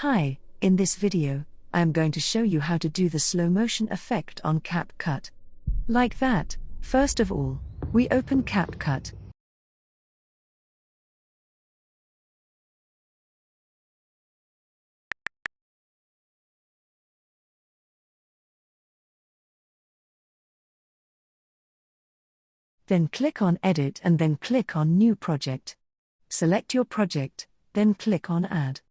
Hi, in this video, I am going to show you how to do the slow motion effect on CapCut. Like that. First of all, we open CapCut. Then click on Edit and then click on New Project. Select your project, then click on Add.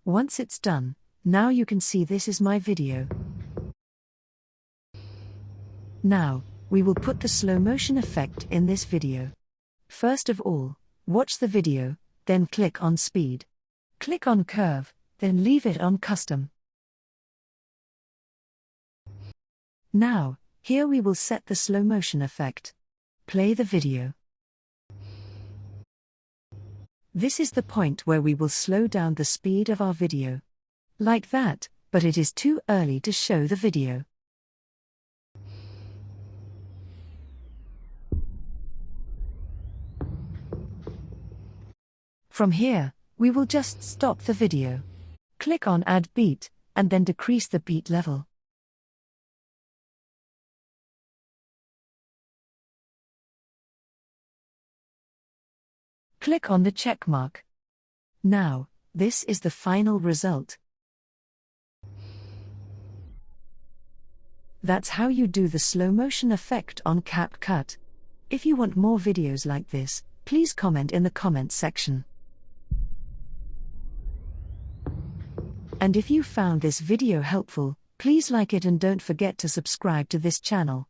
Once it's done, now you can see this is my video. Now, we will put the slow motion effect in this video. First of all, watch the video, then click on Speed. Click on Curve, then leave it on Custom. Now, here we will set the slow motion effect. Play the video. This is the point where we will slow down the speed of our video. Like that, but it is too early to show the video. From here, we will just stop the video. Click on Add Beat, and then decrease the beat level. Click on the check mark. Now, this is the final result. That's how you do the slow motion effect on CapCut. If you want more videos like this, please comment in the comments section. And if you found this video helpful, please like it and don't forget to subscribe to this channel.